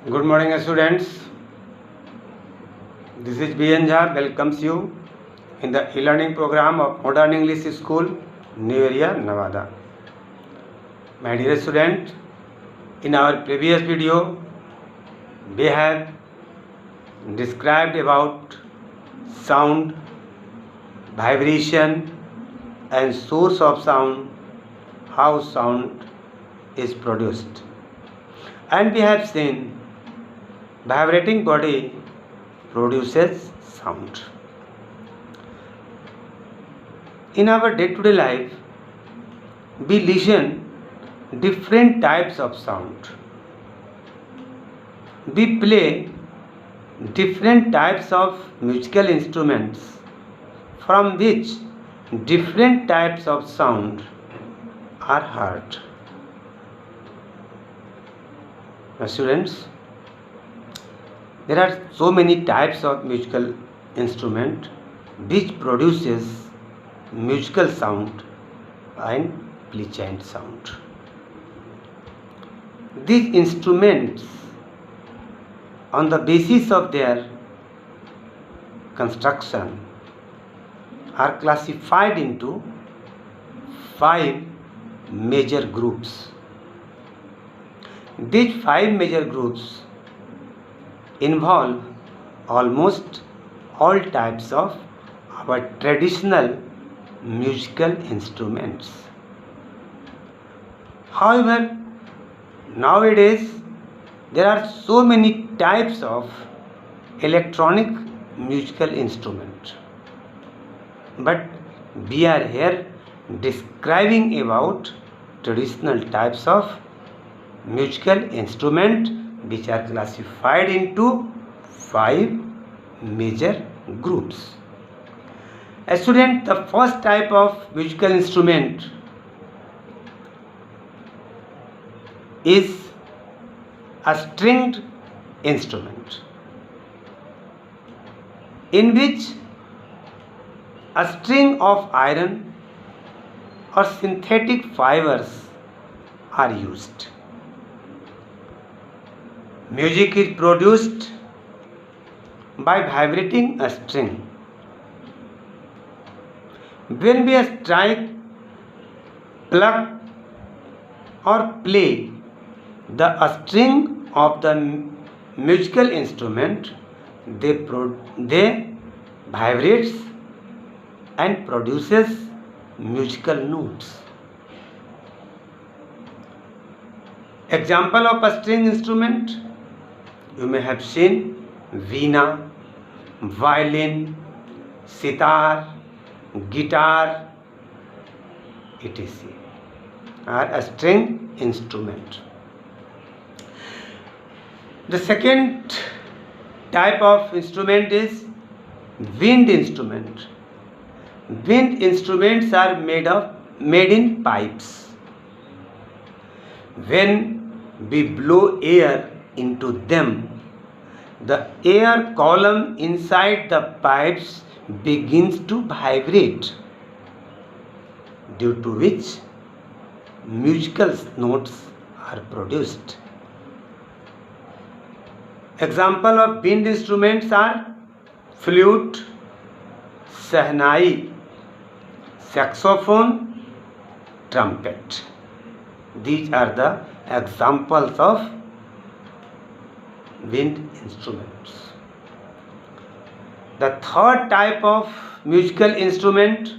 Good morning, students. This is B.N. Jha welcomes you in the e-learning program of Modern English School, New Area, Nevada. My dear student, in our previous video, we have described about sound, vibration, and source of sound, how sound is produced. And we have seen vibrating body produces sound. In our day-to-day life, we listen different types of sound. We play different types of musical instruments from which different types of sound are heard. Students, there are so many types of musical instrument which produces musical sound and pleasant sound. These instruments, on the basis of their construction, are classified into 5 major groups. These 5 major groups involve almost all types of our traditional musical instruments. However, nowadays there are so many types of electronic musical instruments, but we are here describing about traditional types of musical instrument which are classified into 5 major groups. A student, the first type of musical instrument is a stringed instrument, in which a string of iron or synthetic fibers are used. Music is produced by vibrating a string. When we strike, pluck or play the string of the musical instrument, they vibrates and produces musical notes. Example of a string instrument, you may have seen veena, violin, sitar, guitar, etc. are a string instrument. The second type of instrument is wind instrument. Wind instruments are made in pipes. When we blow air into them, the air column inside the pipes begins to vibrate, due to which musical notes are produced. Example of wind instruments are flute, sahnai, saxophone, trumpet. These are the examples of wind instruments. The third type of musical instrument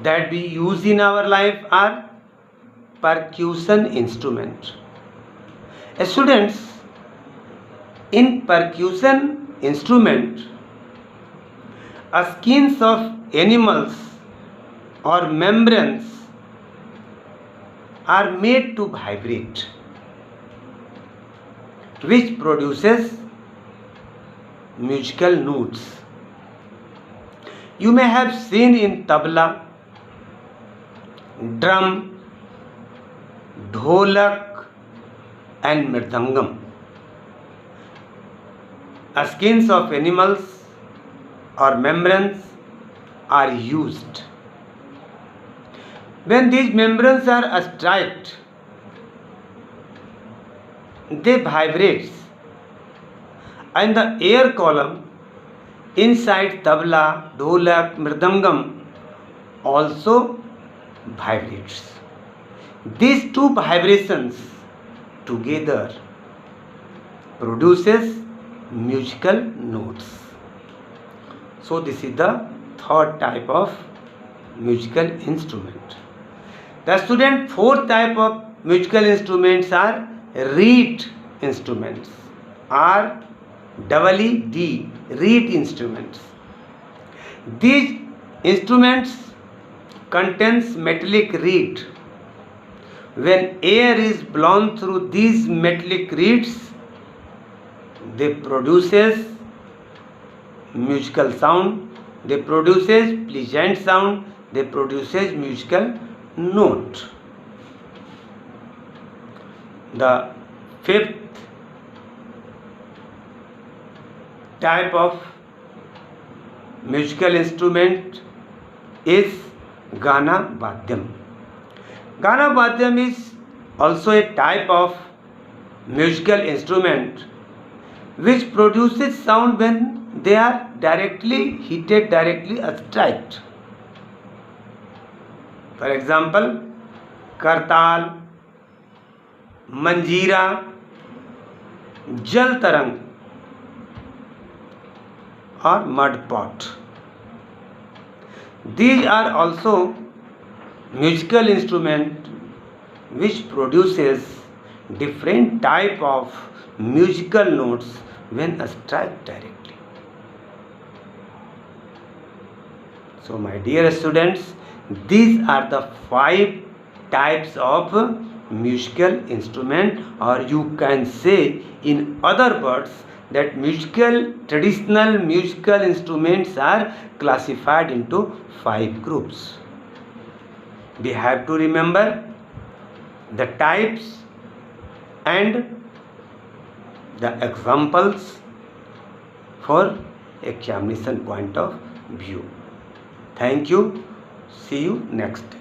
that we use in our life are percussion instruments. Students, in percussion instrument, skins of animals or membranes are made to vibrate, which produces musical notes. You may have seen in tabla, drum, dholak and mridangam, skins of animals or membranes are used. When these membranes are struck, they vibrates, and the air column inside tabla, dholak, mridangam also vibrates. These two vibrations together produces musical notes. So this is the third type of musical instrument. The student, fourth type of musical instruments are reed instruments. R-E-E-D, reed instruments. These instruments contains metallic reed. When air is blown through these metallic reeds, they produces musical sound, they produces pleasant sound, they produces musical note. The fifth type of musical instrument is Gana Vadhyam. Gana Vadhyam is also a type of musical instrument which produces sound when they are directly heated, directly struck. For example, Kartal, Manjira, Jal Tarang or Mud Pot. These are also musical instrument which produces different type of musical notes when struck directly. So my dear students, these are the 5 types of musical instrument, or you can say in other words that traditional musical instruments are classified into 5 groups. We have to remember the types and the examples for examination point of view. Thank you. See you next time.